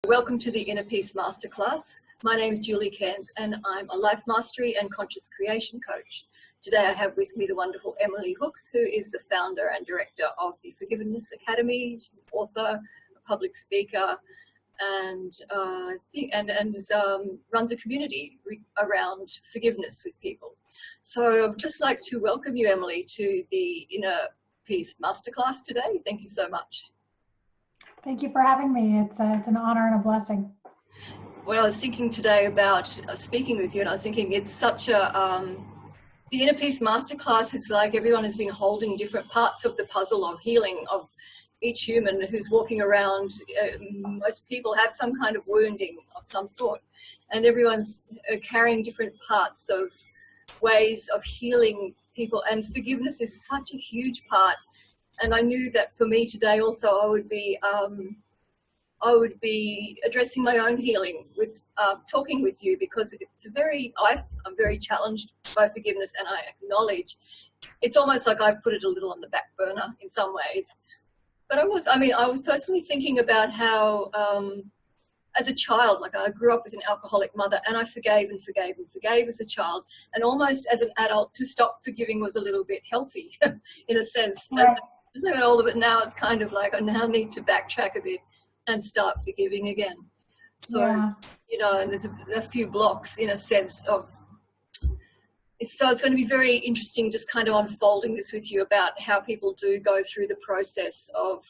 Welcome to the Inner Peace Masterclass. My name is Julie Cairnes and I'm a life mastery and conscious creation coach. Today I have with me the wonderful Emily Hooks, who is the founder and director of the Forgiveness Academy. She's an author, a public speaker, and runs a community around forgiveness with people. So I'd just like to welcome you, Emily, to the Inner Peace Masterclass today. Thank you so much. Thank you for having me. It's an honor and a blessing. Well, I was thinking today about speaking with you, and I was thinking it's such a, the Inner Peace Masterclass is like everyone has been holding different parts of the puzzle of healing of each human who's walking around. Most people have some kind of wounding of some sort, and everyone's carrying different parts of ways of healing people, and forgiveness is such a huge part. And I knew that for me today also I would be addressing my own healing with talking with you, because it's I'm very challenged by forgiveness, and I acknowledge it's almost like I've put it a little on the back burner in some ways. But I was personally thinking about how as a child, like I grew up with an alcoholic mother, and I forgave and forgave and forgave as a child, and almost as an adult to stop forgiving was a little bit healthy in a sense. Right. As I got older, but now it's kind of like I now need to backtrack a bit and start forgiving again. So, yeah. You know, and there's a few blocks in a sense of, so it's going to be very interesting just kind of unfolding this with you about how people do go through the process of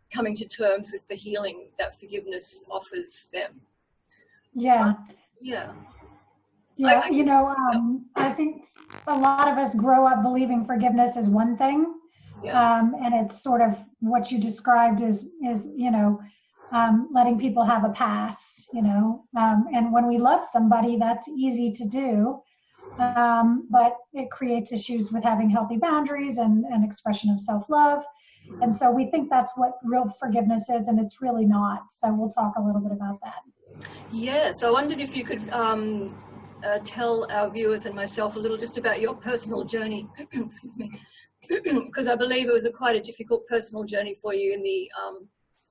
coming to terms with the healing that forgiveness offers them. Yeah. So, yeah. Yeah. I think a lot of us grow up believing forgiveness is one thing. Yeah. And it's sort of what you described is letting people have a pass, and when we love somebody, that's easy to do. But it creates issues with having healthy boundaries and expression of self-love. And so we think that's what real forgiveness is, and it's really not. So we'll talk a little bit about that. Yeah, so I wondered if you could tell our viewers and myself a little just about your personal journey, excuse me, because I believe it was quite a difficult personal journey for you in the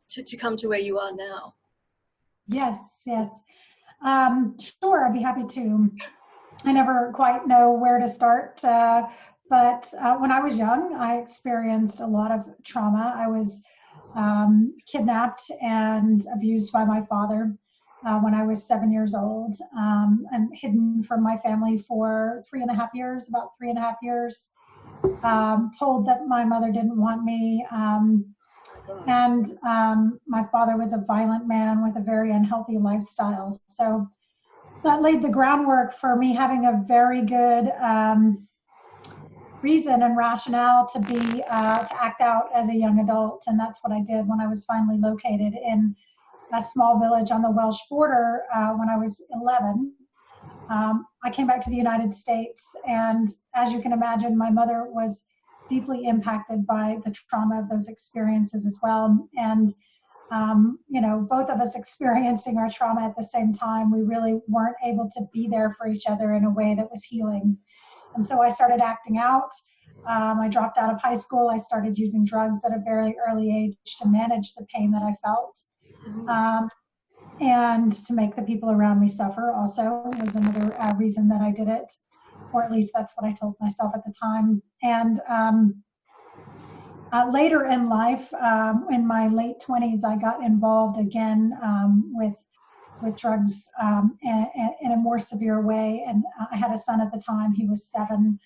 to come to where you are now. Yes. Sure, I'd be happy to. I never quite know where to start, but when I was young, I experienced a lot of trauma. I was kidnapped and abused by my father when I was 7 years old, and hidden from my family for about 3.5 years, told that my mother didn't want me, and my father was a violent man with a very unhealthy lifestyle. So that laid the groundwork for me having a very good reason and rationale to act out as a young adult. And that's what I did when I was finally located in a small village on the Welsh border when I was 11. I came back to the United States, and as you can imagine, my mother was deeply impacted by the trauma of those experiences as well. And both of us experiencing our trauma at the same time, we really weren't able to be there for each other in a way that was healing. And so I started acting out. I dropped out of high school. I started using drugs at a very early age to manage the pain that I felt. And to make the people around me suffer also was another reason that I did it, or at least that's what I told myself at the time. And later in life, in my late 20s, I got involved again with drugs in a more severe way. And I had a son at the time. He was 7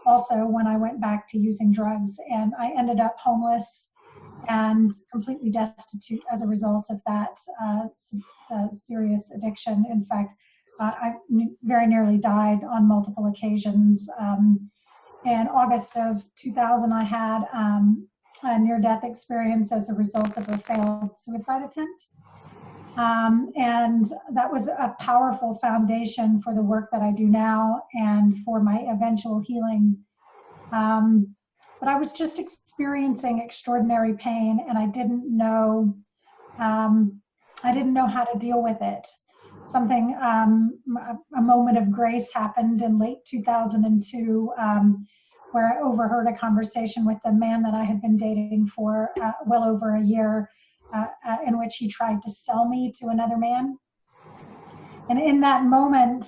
also when I went back to using drugs. And I ended up homeless and completely destitute as a result of that serious addiction. In fact, I very nearly died on multiple occasions. In August of 2000, I had a near-death experience as a result of a failed suicide attempt. And that was a powerful foundation for the work that I do now and for my eventual healing. But I was just experiencing extraordinary pain, and I didn't know how to deal with it. Something, a moment of grace happened in late 2002, where I overheard a conversation with the man that I had been dating for well over a year, in which he tried to sell me to another man. And in that moment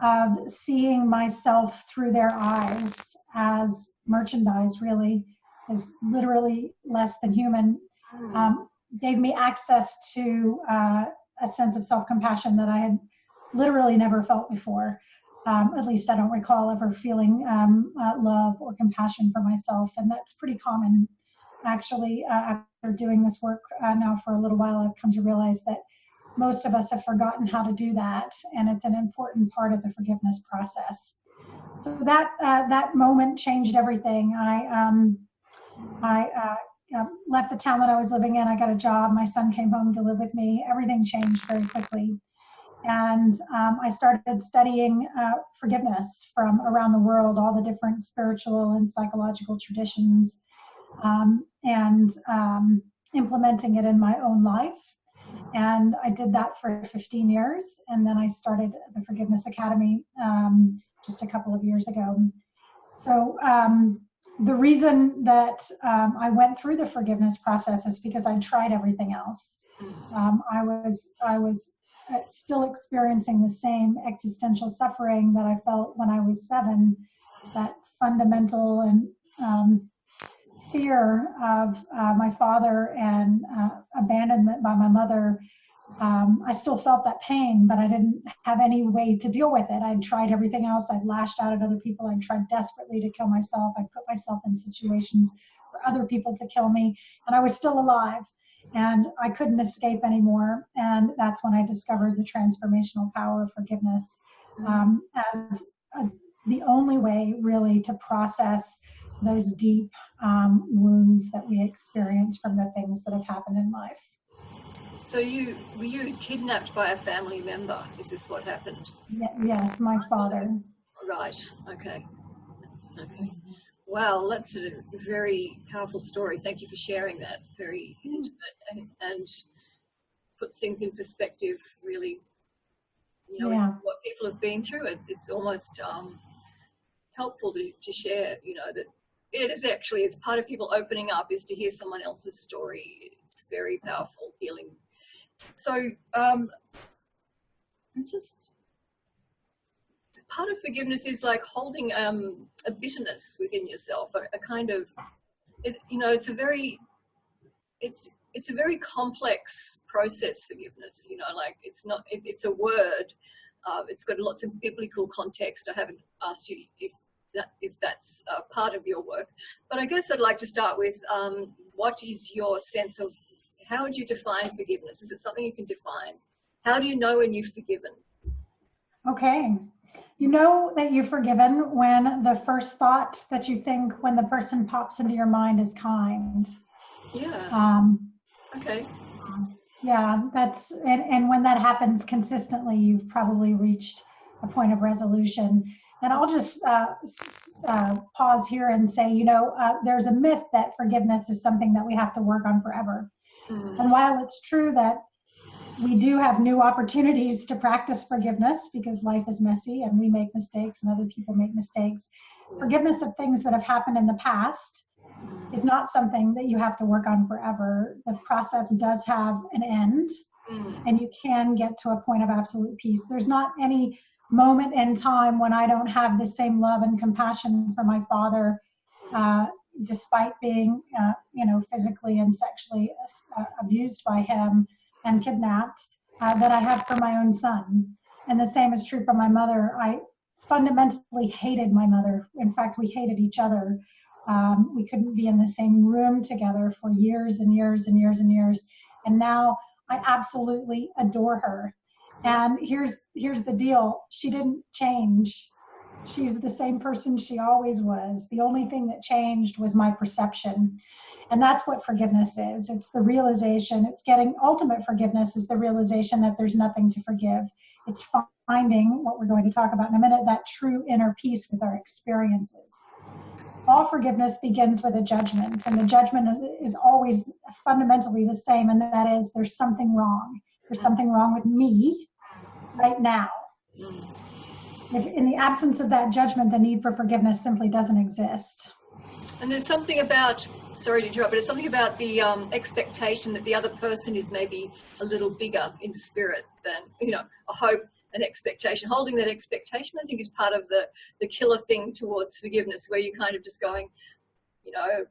of seeing myself through their eyes as merchandise, really, is literally less than human, gave me access to a sense of self-compassion that I had literally never felt before. At least I don't recall ever feeling love or compassion for myself. And that's pretty common, actually. After doing this work now for a little while, I've come to realize that most of us have forgotten how to do that. And it's an important part of the forgiveness process. So that moment changed everything. I left the town that I was living in. I got a job. My son came home to live with me. Everything changed very quickly. And I started studying forgiveness from around the world, all the different spiritual and psychological traditions, and implementing it in my own life. And I did that for 15 years. And then I started the Forgiveness Academy just a couple of years ago. So the reason that I went through the forgiveness process is because I tried everything else. I was still experiencing the same existential suffering that I felt when I was 7, that fundamental and fear of my father and abandonment by my mother. I still felt that pain, but I didn't have any way to deal with it. I'd tried everything else. I'd lashed out at other people. I'd tried desperately to kill myself. I put myself in situations for other people to kill me, and I was still alive. And I couldn't escape anymore. And that's when I discovered the transformational power of forgiveness as the only way, really, to process those deep wounds that we experience from the things that have happened in life. So were you kidnapped by a family member? Is this what happened? Yes, my father. Right. Okay. Wow, that's a very powerful story. Thank you for sharing that. Very intimate and puts things in perspective, really, what people have been through. It's almost helpful to share, that it is actually, it's part of people opening up is to hear someone else's story. It's very powerful, healing. So part of forgiveness is like holding a bitterness within yourself, a kind of, it's a very complex process, forgiveness, like it's a word. It's got lots of biblical context. I haven't asked you if that's part of your work, but I guess I'd like to start with what is your sense of, how would you define forgiveness? Is it something you can define? How do you know when you've forgiven? Okay. You know that you've forgiven when the first thought that you think when the person pops into your mind is kind. Yeah. Okay. Yeah, and when that happens consistently, you've probably reached a point of resolution. And I'll just pause here and say, there's a myth that forgiveness is something that we have to work on forever. And while it's true that we do have new opportunities to practice forgiveness because life is messy and we make mistakes and other people make mistakes, forgiveness of things that have happened in the past is not something that you have to work on forever. The process does have an end, and you can get to a point of absolute peace. There's not any moment in time when I don't have the same love and compassion for my father, despite being, physically and sexually abused by him and kidnapped, that I have for my own son. And the same is true for my mother. I fundamentally hated my mother. In fact, we hated each other. We couldn't be in the same room together for years and years and years and years. And now I absolutely adore her. And here's the deal. She didn't change. She's the same person she always was. The only thing that changed was my perception. And that's what forgiveness is. It's the realization, it's getting ultimate forgiveness is the realization that there's nothing to forgive. It's finding, what we're going to talk about in a minute, that true inner peace with our experiences. All forgiveness begins with a judgment, and the judgment is always fundamentally the same, and that is there's something wrong. There's something wrong with me right now. If in the absence of that judgment, the need for forgiveness simply doesn't exist. And there's something about, sorry to interrupt, but there's something about the expectation that the other person is maybe a little bigger in spirit than, you know, a hope, an expectation. Holding that expectation, I think, is part of the killer thing towards forgiveness, where you're kind of just going, you know,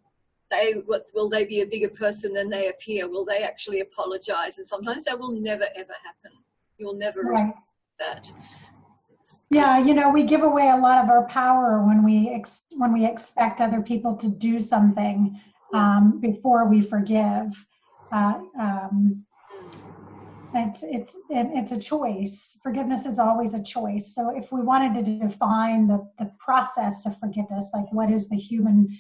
will they be a bigger person than they appear? Will they actually apologize? And sometimes that will never, ever happen. You will never receive that. Yeah, you know, we give away a lot of our power when we expect other people to do something before we forgive. It's a choice. Forgiveness is always a choice. So if we wanted to define the process of forgiveness, like what is the human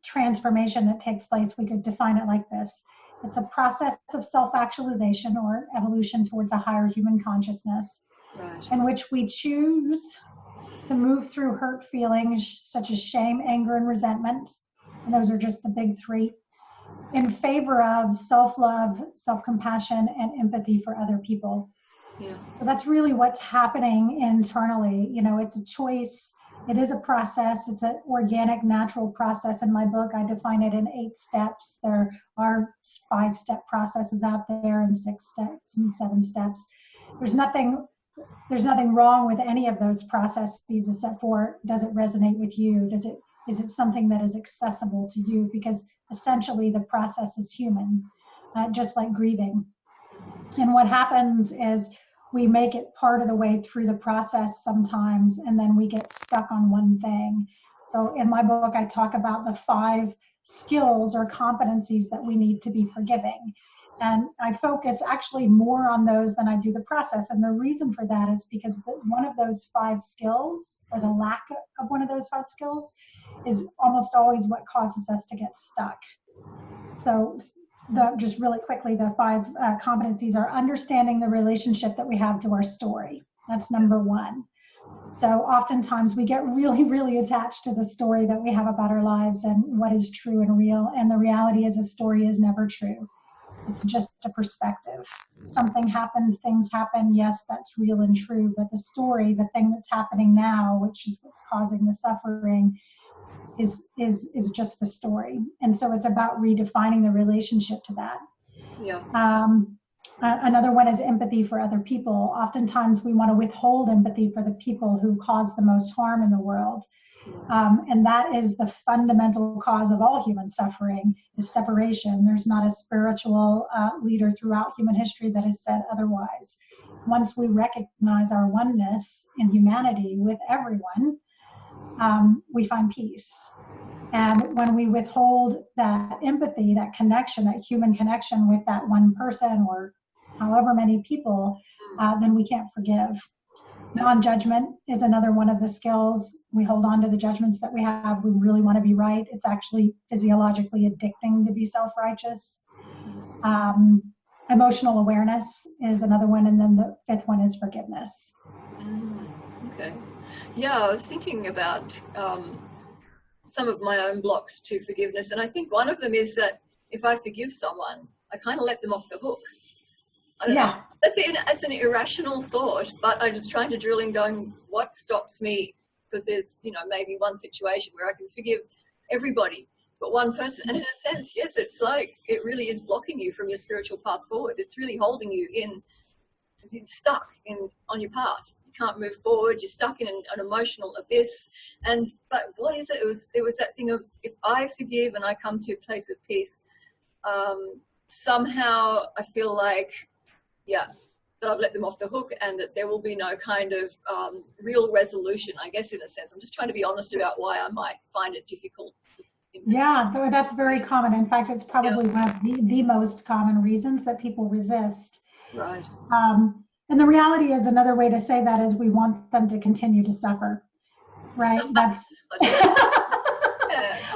transformation that takes place, we could define it like this. It's a process of self-actualization or evolution towards a higher human consciousness, in which we choose to move through hurt feelings such as shame, anger, and resentment. And those are just the big three, in favor of self-love, self-compassion, and empathy for other people. Yeah. So that's really what's happening internally. You know, it's a choice. It is a process. It's an organic, natural process. In my book, I define it in 8 steps. There are 5-step processes out there, and 6 steps and 7 steps. There's nothing wrong with any of those processes, except for, does it resonate with you? Is it something that is accessible to you? Because essentially the process is human, just like grieving. And what happens is we make it part of the way through the process sometimes, and then we get stuck on one thing. So in my book, I talk about the 5 skills or competencies that we need to be forgiving. And I focus actually more on those than I do the process. And the reason for that is because one of those 5 skills, or the lack of one of those 5 skills, is almost always what causes us to get stuck. So just really quickly, the 5 competencies are understanding the relationship that we have to our story. That's number 1. So oftentimes we get really, really attached to the story that we have about our lives and what is true and real. And the reality is, a story is never true. It's just a perspective. Something happened, things happen. Yes, that's real and true. But the story, the thing that's happening now, which is what's causing the suffering, is just the story. And so it's about redefining the relationship to that. Yeah. Another one is empathy for other people. Oftentimes we want to withhold empathy for the people who cause the most harm in the world. And that is the fundamental cause of all human suffering, is separation. There's not a spiritual leader throughout human history that has said otherwise. Once we recognize our oneness in humanity with everyone, we find peace. And when we withhold that empathy, that connection, that human connection with that one person or however many people, then we can't forgive. Non-judgment is another one of the skills. We hold on to the judgments that we have. We really want to be right. It's actually physiologically addicting to be self-righteous. Emotional awareness is another one. And then the 5th one is forgiveness. Okay. Yeah, I was thinking about some of my own blocks to forgiveness. And I think one of them is that if I forgive someone, I kind of let them off the hook. I don't know. That's an irrational thought, but I'm just trying to drill in, going, what stops me? Because there's, you know, maybe one situation where I can forgive everybody, but one person. And in a sense, yes, it's like it really is blocking you from your spiritual path forward. It's really holding you in, because you're stuck on your path. You can't move forward. You're stuck in an emotional abyss. But what is it? It was that thing of, if I forgive and I come to a place of peace, somehow I feel like, that I've let them off the hook, and that there will be no kind of real resolution, I guess, in a sense. I'm just trying to be honest about why I might find it difficult. Yeah, that's very common. In fact, it's probably one of the most common reasons that people resist. Right. And the reality is, another way to say that is, we want them to continue to suffer. Right? That's...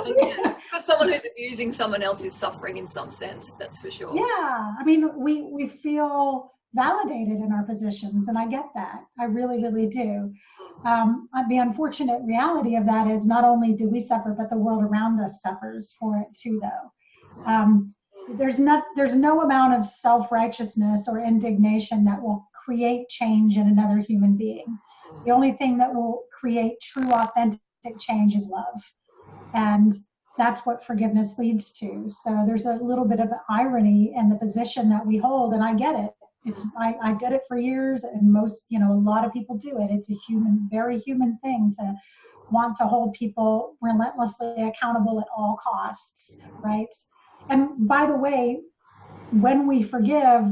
Because someone who's abusing someone else is suffering in some sense, that's for sure. Yeah, I mean, we feel validated in our positions, and I get that. I really, really do. The unfortunate reality of that is, not only do we suffer, but the world around us suffers for it too, though. There's no amount of self-righteousness or indignation that will create change in another human being. The only thing that will create true, authentic change is love. And that's what forgiveness leads to. So there's a little bit of irony in the position that we hold, and I get it. I did it for years, and most, a lot of people do it. It's a very human thing to want to hold people relentlessly accountable at all costs, right? And by the way, when we forgive,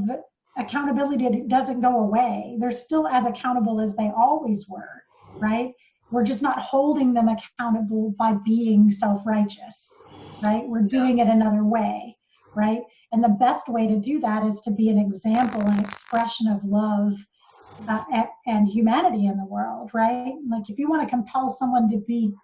accountability doesn't go away. They're still as accountable as they always were, right? We're just not holding them accountable by being self-righteous, right? We're doing it another way, right? And the best way to do that is to be an example, an expression of love and humanity in the world, right? Like if you want to compel someone to be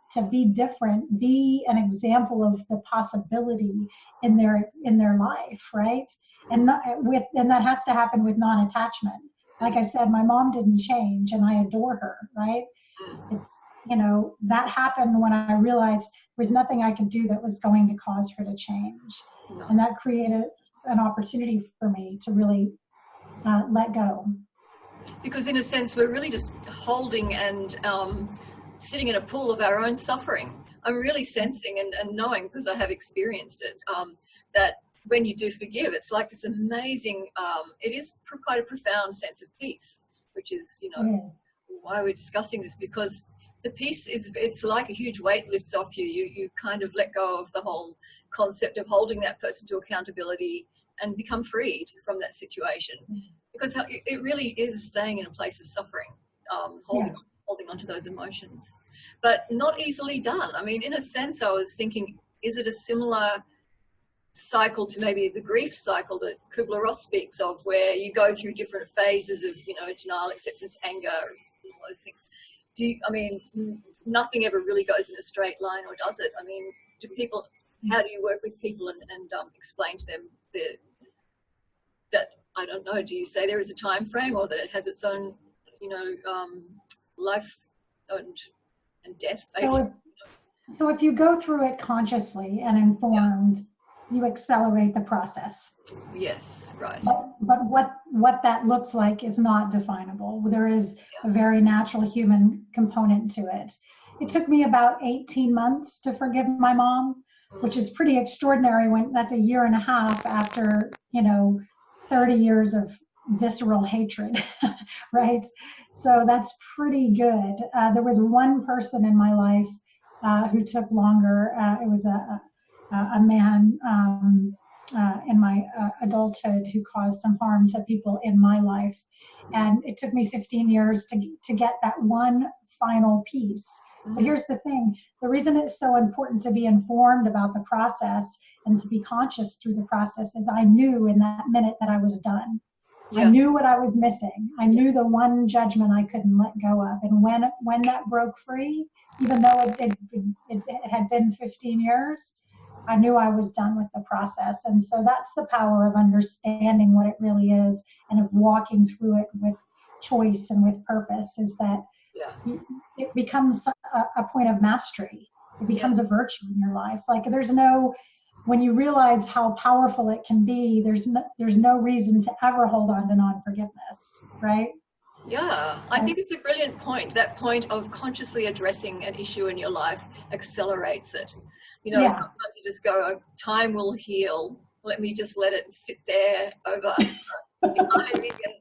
different, be an example of the possibility in their life, right? And that has to happen with non-attachment. Like I said, my mom didn't change, and I adore her, right? It's, that happened when I realized there was nothing I could do that was going to cause her to change. No. And that created an opportunity for me to really let go. Because in a sense, we're really just holding and sitting in a pool of our own suffering. I'm really sensing and knowing, because I have experienced it, that when you do forgive, it's like this amazing, it is quite a profound sense of peace, which is, why we're discussing this, because the peace it's like a huge weight lifts off you. You kind of let go of the whole concept of holding that person to accountability and become freed from that situation. Because it really is staying in a place of suffering, holding on to those emotions, but not easily done. I mean, in a sense, I was thinking, is it a similar cycle to maybe the grief cycle that Kubler-Ross speaks of, where you go through different phases of, denial, acceptance, anger, all those things? Nothing ever really goes in a straight line, or does it? I mean, how do you work with people and explain to them that, I don't know, do you say there is a time frame, or that it has its own, life and death, basically? So if you go through it consciously and informed, you accelerate the process. Yes, right. But what that looks like is not definable. There is a very natural human component to it. It took me about 18 months to forgive my mom, which is pretty extraordinary when that's a year and a half after, 30 years of visceral hatred, right? So that's pretty good. There was one person in my life who took longer. It was a man in my adulthood who caused some harm to people in my life. And it took me 15 years to get that one final piece. But here's the thing, the reason it's so important to be informed about the process and to be conscious through the process is I knew in that minute that I was done. I knew what I was missing. I knew the one judgment I couldn't let go of. And when that broke free, even though it had been 15 years, I knew I was done with the process. And so that's the power of understanding what it really is and of walking through it with choice and with purpose, is that it becomes a point of mastery. It becomes a virtue in your life. Like when you realize how powerful it can be, there's no reason to ever hold on to non-forgiveness, right? Yeah, I think it's a brilliant point. That point of consciously addressing an issue in your life accelerates it. Sometimes you just go, time will heal. Let me just let it sit there over behind me, and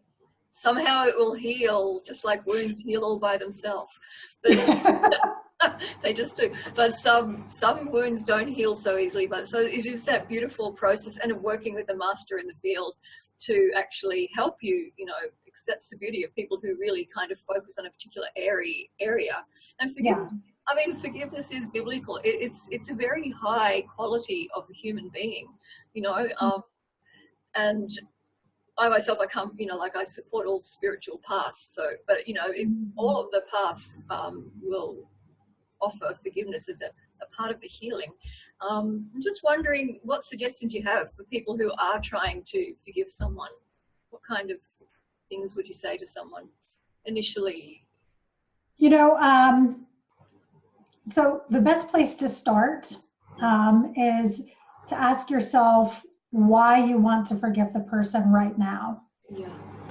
somehow it will heal, just like wounds heal all by themselves. But they just do. But some wounds don't heal so easily. But so it is that beautiful process, and of working with a master in the field to actually help you. That's the beauty of people who really kind of focus on a particular area. And forgiveness is biblical. It's a very high quality of a human being, and I myself, I come, I support all spiritual paths. So, but all of the paths will offer forgiveness as a part of the healing. I'm just wondering what suggestions you have for people who are trying to forgive someone. What kind of things would you say to someone initially? So the best place to start is to ask yourself why you want to forgive the person right now.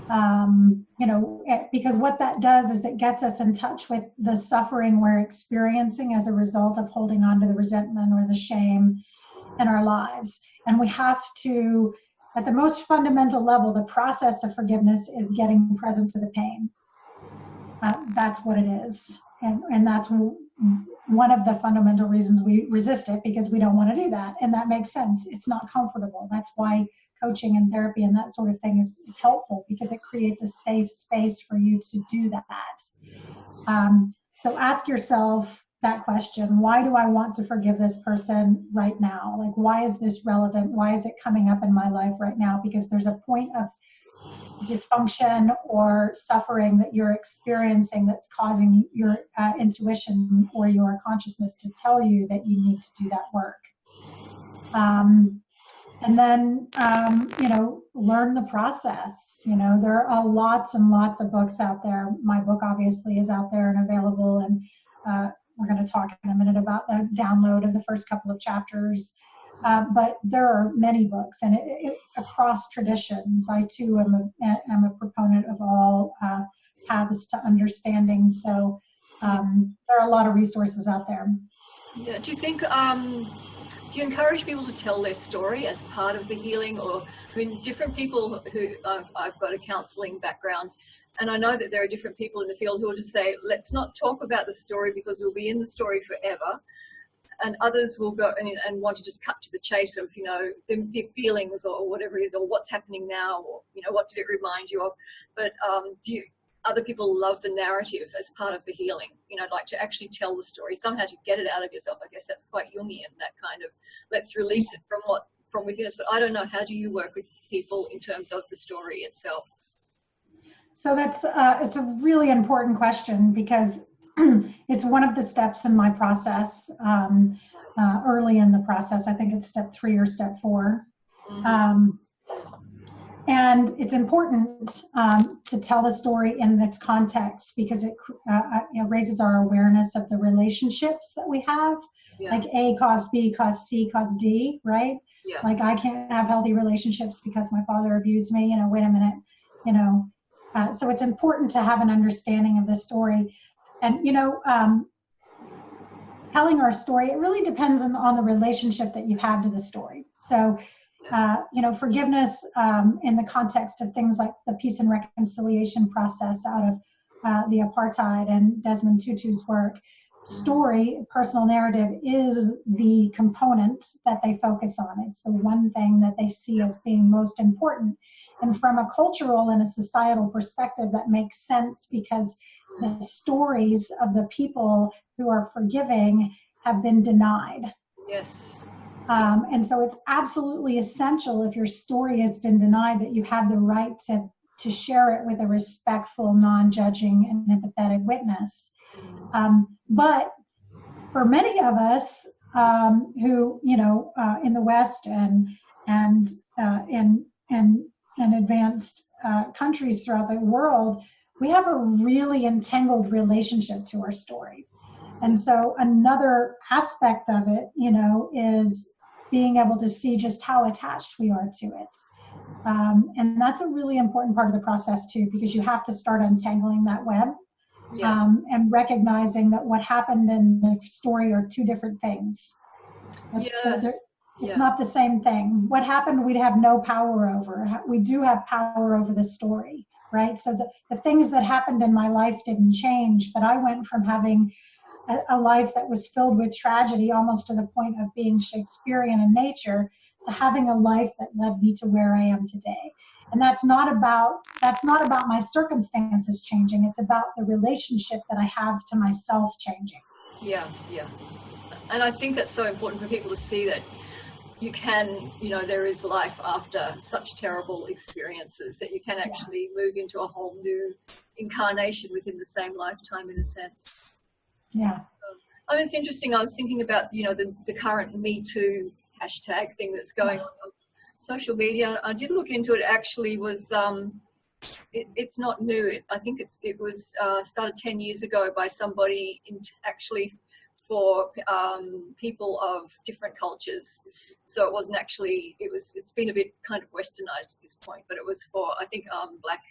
Because what that does is it gets us in touch with the suffering we're experiencing as a result of holding on to the resentment or the shame in our lives. And we have to, at the most fundamental level, the process of forgiveness is getting present to the pain. That's what it is. And that's one of the fundamental reasons we resist it, because we don't want to do that. And that makes sense. It's not comfortable. That's why coaching and therapy and that sort of thing is helpful, because it creates a safe space for you to do that. So ask yourself that question: why do I want to forgive this person right now? Like, why is this relevant? Why is it coming up in my life right now? Because there's a point of dysfunction or suffering that you're experiencing that's causing your intuition or your consciousness to tell you that you need to do that work. And then, learn the process. There are lots and lots of books out there. My book obviously is out there and available, and we're going to talk in a minute about the download of the first couple of chapters. But there are many books, and across traditions. I too am a proponent of all paths to understanding. So there are a lot of resources out there. Yeah. Do you think? Do you encourage people to tell their story as part of the healing? Or, I mean, different people who I've got a counselling background, and I know that there are different people in the field who will just say, let's not talk about the story because we'll be in the story forever. And others will go and want to just cut to the chase of, their feelings or whatever it is, or what's happening now, or, what did it remind you of? But other people love the narrative as part of the healing, like to actually tell the story, somehow to get it out of yourself. I guess that's quite Jungian, that kind of, let's release it from within us. But I don't know, how do you work with people in terms of the story itself? So that's, it's a really important question, because it's one of the steps in my process, early in the process. I think it's step 3 or step 4. Mm-hmm. And it's important to tell the story in this context, because it raises our awareness of the relationships that we have. Yeah. Like A cause B cause C cause D, right? Yeah. Like, I can't have healthy relationships because my father abused me. Wait a minute. So it's important to have an understanding of the story. And, telling our story, it really depends on the relationship that you have to the story. So, forgiveness in the context of things like the peace and reconciliation process out of the apartheid and Desmond Tutu's work, story, personal narrative, is the component that they focus on. It's the one thing that they see as being most important. And from a cultural and a societal perspective, that makes sense, because the stories of the people who are forgiving have been denied. Yes. And so it's absolutely essential, if your story has been denied, that you have the right to share it with a respectful, non-judging, and empathetic witness. But for many of us who, in the West and in advanced countries throughout the world, we have a really entangled relationship to our story. And so another aspect of it, is being able to see just how attached we are to it. And that's a really important part of the process too, because you have to start untangling that web. Yeah. And recognizing that what happened in the story are two different things. It's not the same thing. What happened, we'd have no power over. We do have power over the story, right? So the things that happened in my life didn't change, but I went from having a life that was filled with tragedy, almost to the point of being Shakespearean in nature, to having a life that led me to where I am today. And that's not about my circumstances changing. It's about the relationship that I have to myself changing. Yeah. And I think that's so important for people to see that you can, there is life after such terrible experiences, that you can actually move into a whole new incarnation within the same lifetime, in a sense. Yeah. It's interesting. I was thinking about, the current Me Too hashtag thing that's going on social media. I did look into it. Actually was, it's not new. I think it was started 10 years ago by somebody actually for people of different cultures. So it wasn't actually, it's been a bit kind of westernized at this point, but it was for, I think, Black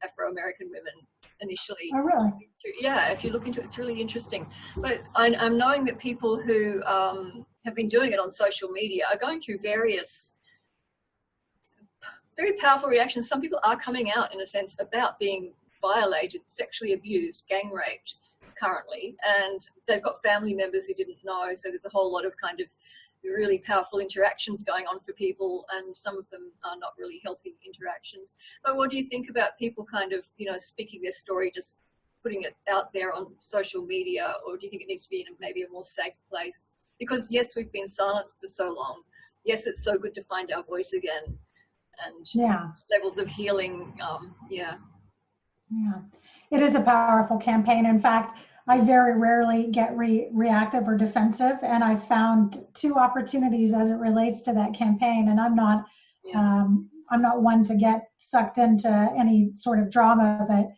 Afro-American women initially. Oh, really? Yeah, if you look into it, it's really interesting. But I'm knowing that people who have been doing it on social media are going through various very powerful reactions. Some people are coming out, in a sense, about being violated, sexually abused, gang raped currently, and they've got family members who didn't know. So there's a whole lot of kind of really powerful interactions going on for people, and some of them are not really healthy interactions. But what do you think about people kind of, you know, speaking their story, just putting it out there on social media, or do you think it needs to be in maybe a more safe place? Because yes, we've been silent for so long. Yes, it's so good to find our voice again, and levels of healing. Yeah, it is a powerful campaign. In fact, I very rarely get reactive or defensive, and I found 2 opportunities as it relates to that campaign. And I'm not one to get sucked into any sort of drama, but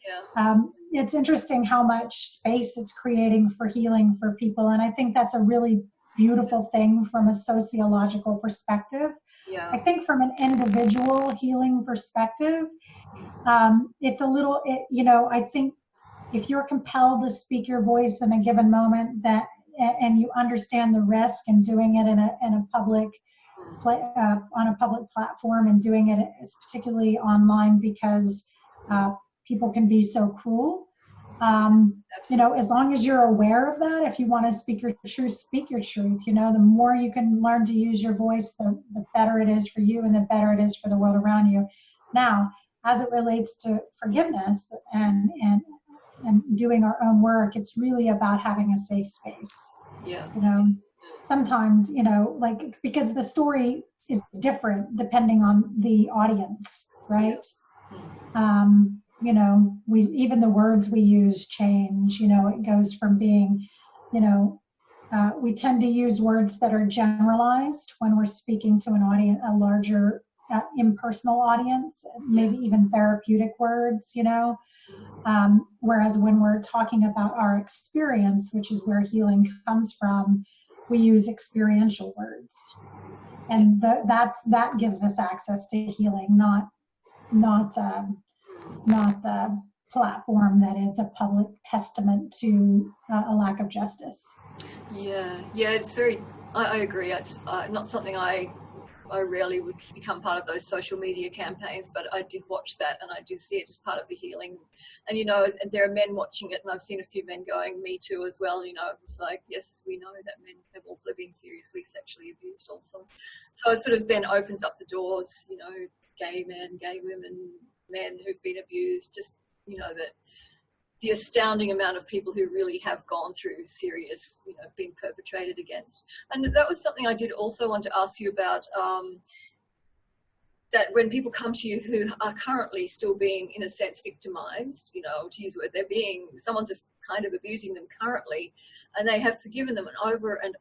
it's interesting how much space it's creating for healing for people. And I think that's a really beautiful thing from a sociological perspective. I think from an individual healing perspective, it's a little, I think if you're compelled to speak your voice in a given moment, and you understand the risk in doing it in a public on a public platform, and doing it particularly online, because people can be so cruel. As long as you're aware of that, if you want to speak your truth, speak your truth. The more you can learn to use your voice, the better it is for you, and the better it is for the world around you. Now, as it relates to forgiveness and doing our own work, it's really about having a safe space. Sometimes, because the story is different depending on the audience, right? Even the words we use change. It goes from being, we tend to use words that are generalized when we're speaking to an audience, a larger impersonal audience, maybe even therapeutic words, whereas when we're talking about our experience, which is where healing comes from, we use experiential words, and that gives us access to healing, not the platform that is a public testament to a lack of justice. It's very, I agree. It's not something I rarely would become part of those social media campaigns, but I did watch that, and I did see it as part of the healing. And there are men watching it, and I've seen a few men going, me too as well. It's like, yes, we know that men have also been seriously sexually abused also. So it sort of then opens up the doors, gay men, gay women, men who've been abused, just, that the astounding amount of people who really have gone through serious, being perpetrated against. And that was something I did also want to ask you about, that when people come to you who are currently still being, in a sense, victimized, to use the word, someone's kind of abusing them currently, and they have forgiven them and over, and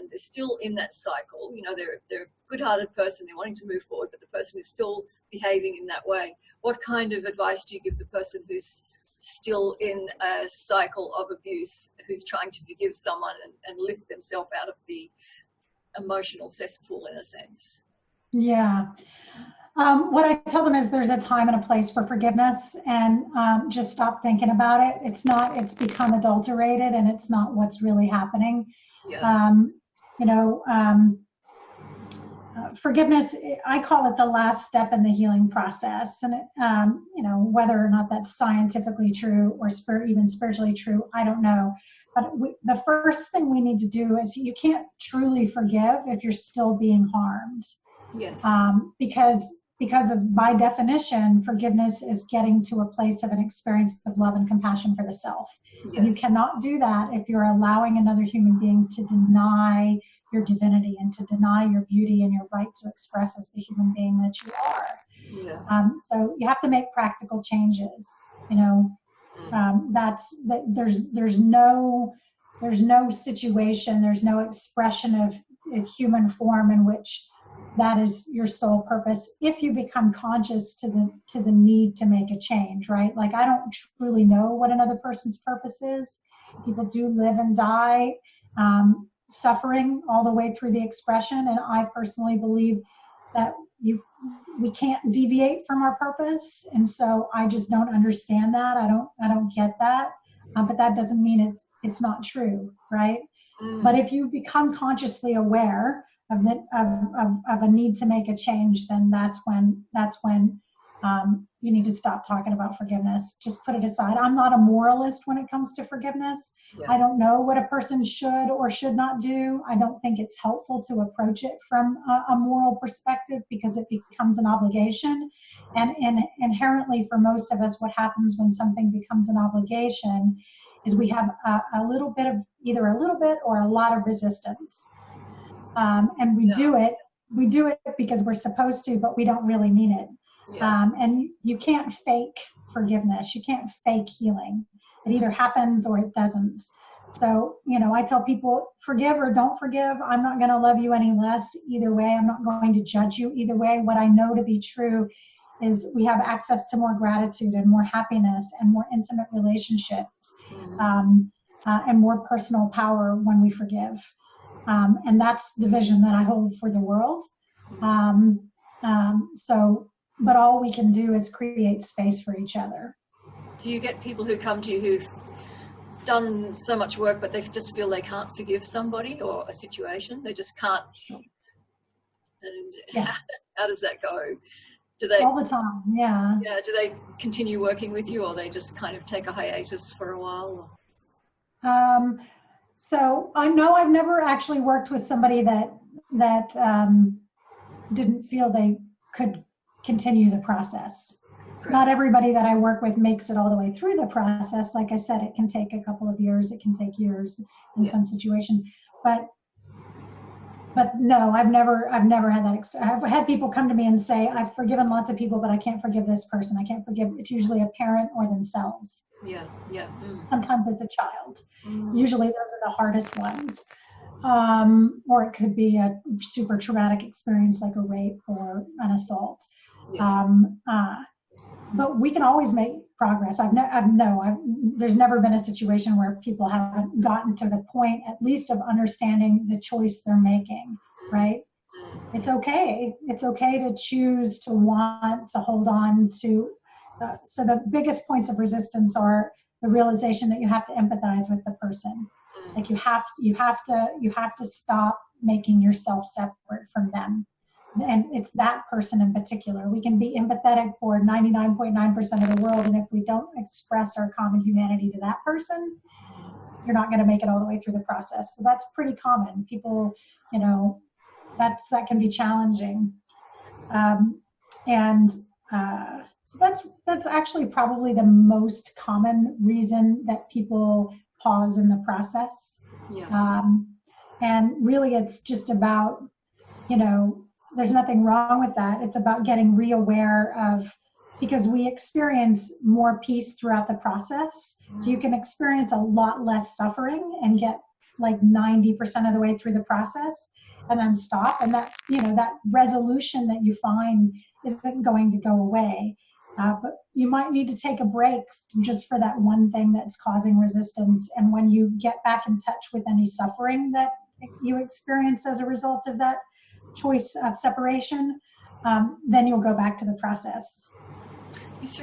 they're still in that cycle. They're a good-hearted person, they're wanting to move forward, but the person is still behaving in that way. What kind of advice do you give the person who's still in a cycle of abuse, who's trying to forgive someone and lift themselves out of the emotional cesspool, in a sense? What I tell them is there's a time and a place for forgiveness, and just stop thinking about it. It's become adulterated, and it's not what's really happening. Forgiveness, I call it the last step in the healing process. And whether or not that's scientifically true or even spiritually true, I don't know. But the first thing we need to do is, you can't truly forgive if you're still being harmed. Yes. Because by definition, forgiveness is getting to a place of an experience of love and compassion for the self. Yes. And you cannot do that if you're allowing another human being to deny your divinity and to deny your beauty and your right to express as the human being that you are. So you have to make practical changes. There's no situation, there's no expression of a human form in which that is your sole purpose, if you become conscious to the need to make a change, right? Like, I don't truly know what another person's purpose is, People do live and die, suffering all the way through the expression. And I personally believe that we can't deviate from our purpose. And so I just don't understand that. I don't get that. But that doesn't mean it's not true, right? But if you become consciously aware of a need to make a change, then that's when you need to stop talking about forgiveness. Just put it aside. I'm not a moralist when it comes to forgiveness. Yeah. I don't know what a person should or should not do. I don't think it's helpful to approach it from a moral perspective, because it becomes an obligation. And inherently for most of us, what happens when something becomes an obligation is we have a little bit of either a little bit or a lot of resistance. And we do it because we're supposed to, but we don't really mean it. Yeah. And you can't fake forgiveness. You can't fake healing. It either happens or it doesn't. So, I tell people, forgive or don't forgive. I'm not going to love you any less either way. I'm not going to judge you either way. What I know to be true is we have access to more gratitude and more happiness and more intimate relationships, and more personal power when we forgive. And that's the vision that I hold for the world. But all we can do is create space for each other. Do you get people who come to you who've done so much work, but they just feel they can't forgive somebody or a situation? They just can't. And yeah. How does that go? Do they all the time? Yeah. Yeah. Do they continue working with you, or they just kind of take a hiatus for a while? So I know I've never actually worked with somebody that didn't feel they could continue the process. Right. Not everybody that I work with makes it all the way through the process. Like I said, it can take a couple of years. It can take years in some situations. But no, I've never had that. I've had people come to me and say, I've forgiven lots of people, but I can't forgive this person. I can't forgive. It's usually a parent or themselves. Yeah. Sometimes it's a child. Usually those are the hardest ones. Or it could be a super traumatic experience like a rape or an assault. Yes. But we can always make progress. There's never been a situation where people haven't gotten to the point, at least, of understanding the choice they're making, right? It's okay. It's okay to choose to want to hold on to. So the biggest points of resistance are the realization that you have to empathize with the person. Like you have to stop making yourself separate from them. And it's that person in particular. We can be empathetic for 99.9% of the world, and if we don't express our common humanity to that person, you're not going to make it all the way through the process. So that's pretty common. People, that can be challenging. So that's actually probably the most common reason that people pause in the process. Yeah. And really it's just about, there's nothing wrong with that. It's about getting re-aware of, because we experience more peace throughout the process. So you can experience a lot less suffering and get like 90% of the way through the process and then stop. And that, that resolution that you find isn't going to go away. But you might need to take a break just for that one thing that's causing resistance. And when you get back in touch with any suffering that you experience as a result of that choice of separation, then you'll go back to the process. Just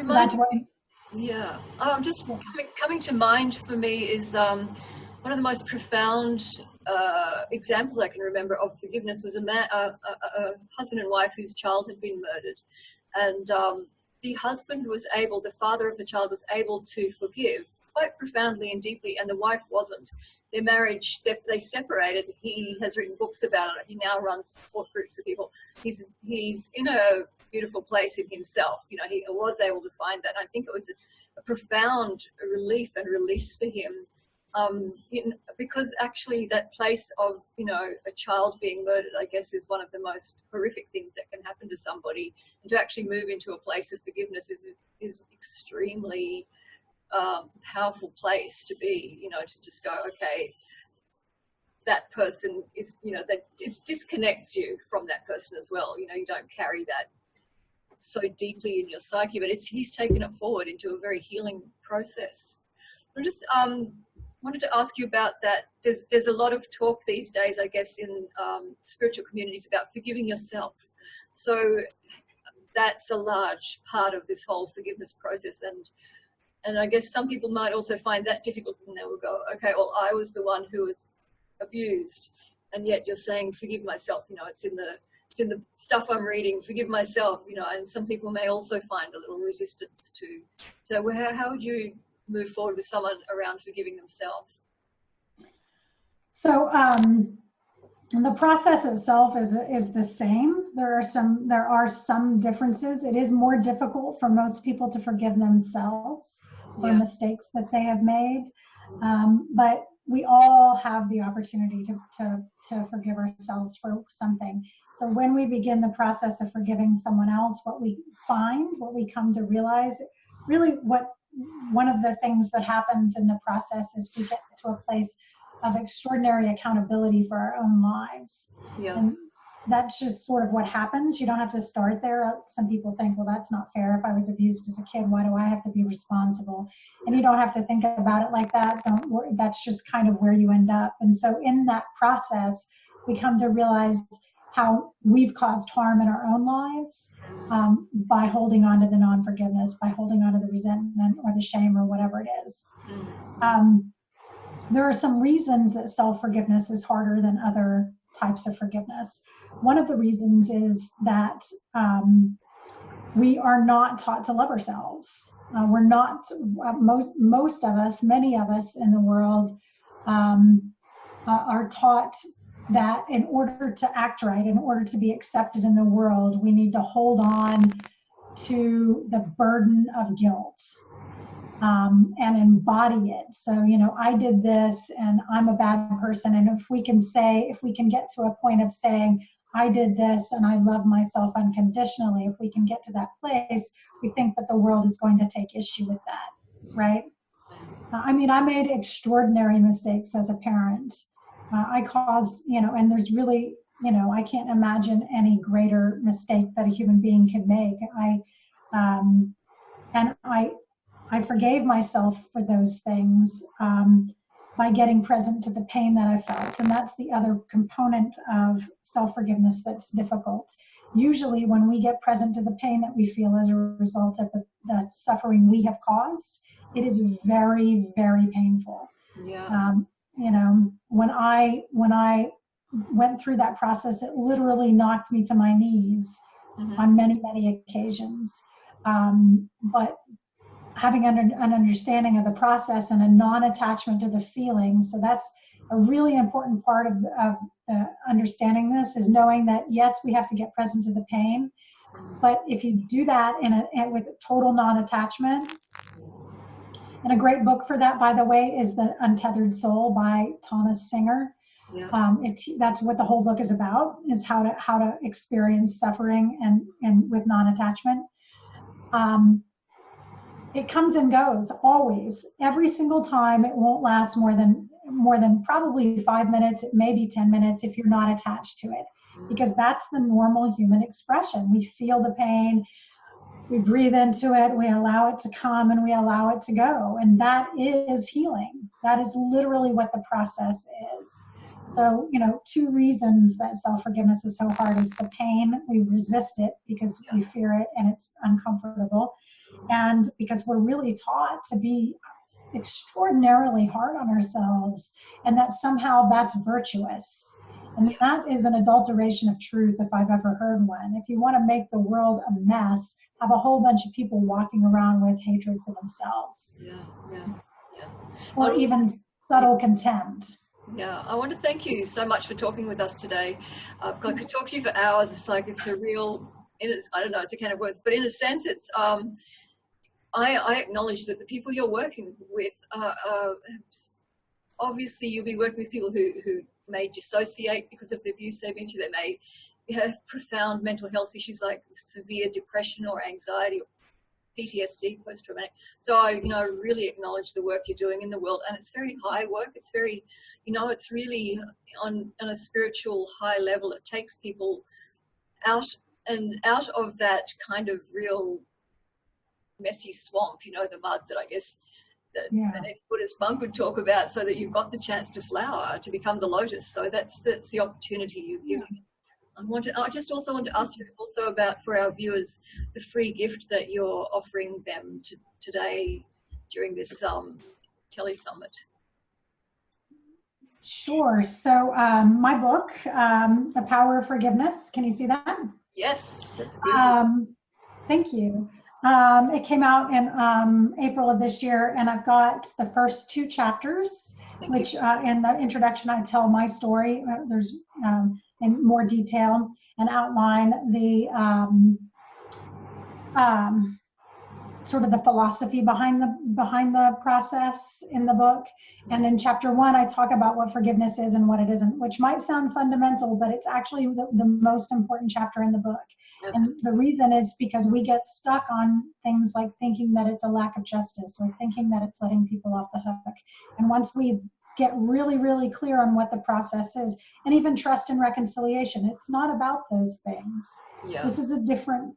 coming to mind for me is one of the most profound examples I can remember of forgiveness was a husband and wife whose child had been murdered, and the father of the child was able to forgive quite profoundly and deeply, and the wife wasn't. Their marriage, they separated. He has written books about it. He now runs support groups for people. He's in a beautiful place in himself. He was able to find that. I think it was a profound relief and release for him, because actually that place of, a child being murdered, I guess, is one of the most horrific things that can happen to somebody. And to actually move into a place of forgiveness is extremely powerful place to be, to just go, okay, that person is, that it disconnects you from that person as well. You don't carry that so deeply in your psyche, but he's taken it forward into a very healing process. I'm just wanted to ask you about that. There's a lot of talk these days, I guess, in spiritual communities about forgiving yourself. So that's a large part of this whole forgiveness process. And I guess some people might also find that difficult, and they will go, okay, well, I was the one who was abused, and yet you're saying forgive myself. It's in the stuff I'm reading, forgive myself. And some people may also find a little resistance to. So how would you move forward with someone around forgiving themselves? So the process itself is the same. There are some differences. It is more difficult for most people to forgive themselves for mistakes that they have made, but we all have the opportunity to forgive ourselves for something. So when we begin the process of forgiving someone else, what we come to realize, really one of the things that happens in the process is we get to a place of extraordinary accountability for our own lives. Yeah. And that's just sort of what happens. You don't have to start there. Some people think, well, that's not fair. If I was abused as a kid, why do I have to be responsible? And you don't have to think about it like that. Don't worry. That's just kind of where you end up. And so in that process, we come to realize how we've caused harm in our own lives by holding on to the non-forgiveness, by holding on to the resentment or the shame or whatever it is. There are some reasons that self-forgiveness is harder than other types of forgiveness. One of the reasons is that we are not taught to love ourselves. We're not, most of us, many of us in the world are taught that in order to act right, in order to be accepted in the world, we need to hold on to the burden of guilt. And embody it. So, I did this and I'm a bad person. And if we can get to a point of saying, I did this and I love myself unconditionally, if we can get to that place, we think that the world is going to take issue with that, right? I made extraordinary mistakes as a parent. I caused, and there's really, I can't imagine any greater mistake that a human being could make. I forgave myself for those things by getting present to the pain that I felt. And that's the other component of self-forgiveness that's difficult. Usually when we get present to the pain that we feel as a result of the suffering we have caused, it is very, very painful. Yeah. When I went through that process, it literally knocked me to my knees on many, many occasions. But having an understanding of the process and a non-attachment to the feelings. So that's a really important part of the understanding this, is knowing that, yes, we have to get present to the pain. But if you do that with total non-attachment, and a great book for that, by the way, is The Untethered Soul by Thomas Singer. Yeah. That's what the whole book is about, is how to experience suffering and with non-attachment. It comes and goes, always. Every single time, it won't last more than probably 5 minutes, maybe 10 minutes if you're not attached to it. Because that's the normal human expression. We feel the pain, we breathe into it, we allow it to come, and we allow it to go. And that is healing. That is literally what the process is. So, two reasons that self-forgiveness is so hard is the pain. We resist it because we fear it and it's uncomfortable. And because we're really taught to be extraordinarily hard on ourselves, and that somehow that's virtuous. And that is an adulteration of truth if I've ever heard one. If you want to make the world a mess, have a whole bunch of people walking around with hatred for themselves. Yeah. Or even subtle contempt. Yeah, I want to thank you so much for talking with us today. I could talk to you for hours. It's a real, I don't know, it's a can of words, but in a sense, it's, I acknowledge that the people you're working with obviously you'll be working with people who may dissociate because of the abuse they've been through. They may have profound mental health issues like severe depression or anxiety or PTSD, post-traumatic. So I really acknowledge the work you're doing in the world, and it's very high work. It's very, it's really on a spiritual high level. It takes people out of that kind of real messy swamp, the mud that I guess Yeah. that any Buddhist monk would talk about, so that you've got the chance to flower, to become the lotus. So that's the opportunity you're giving. I just also want to ask you also about, for our viewers, the free gift that you're offering them today during this tele-summit. Sure. So my book, The Power of Forgiveness, can you see that? Yes, that's beautiful. Thank you. It came out in April of this year, and I've got the first 2 chapters, which in the introduction I tell my story. There's in more detail and outline the sort of the philosophy behind the process in the book. And in chapter 1, I talk about what forgiveness is and what it isn't, which might sound fundamental, but it's actually the most important chapter in the book. Absolutely. And the reason is because we get stuck on things like thinking that it's a lack of justice, or thinking that it's letting people off the hook. And once we get really, really clear on what the process is, and even trust and reconciliation, it's not about those things. Yeah. This is a different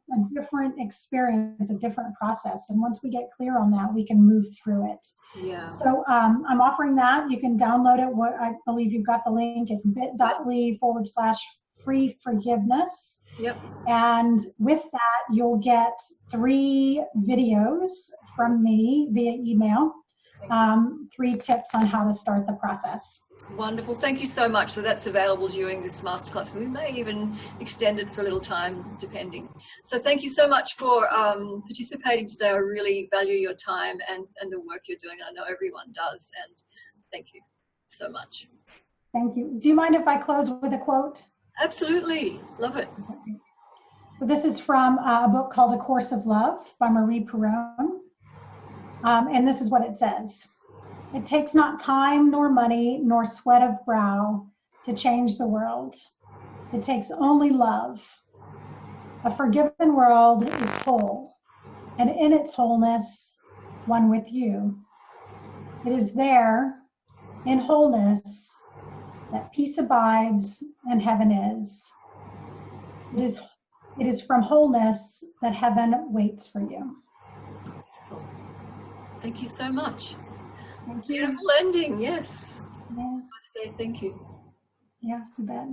experience, a different process. And once we get clear on that, we can move through it. Yeah. So I'm offering that. You can download it. I believe you've got the link. It's bit.ly/free forgiveness. Yep. And with that, you'll get 3 videos from me via email. 3 tips on how to start the process. Wonderful. Thank you so much. So that's available during this masterclass. We may even extend it for a little time, depending. So thank you so much for participating today. I really value your time and the work you're doing. I know everyone does. And thank you so much. Thank you. Do you mind if I close with a quote? Absolutely. Love it. Okay. So this is from a book called A Course of Love by Marie Perron. And this is what it says. It takes not time, nor money, nor sweat of brow to change the world. It takes only love. A forgiven world is whole, and in its wholeness, one with you. It is there, in wholeness, that peace abides and heaven is. It is from wholeness that heaven waits for you. Thank you so much. Thank you. Beautiful ending, yes. Yeah. Nice day, thank you. Yeah, you bet.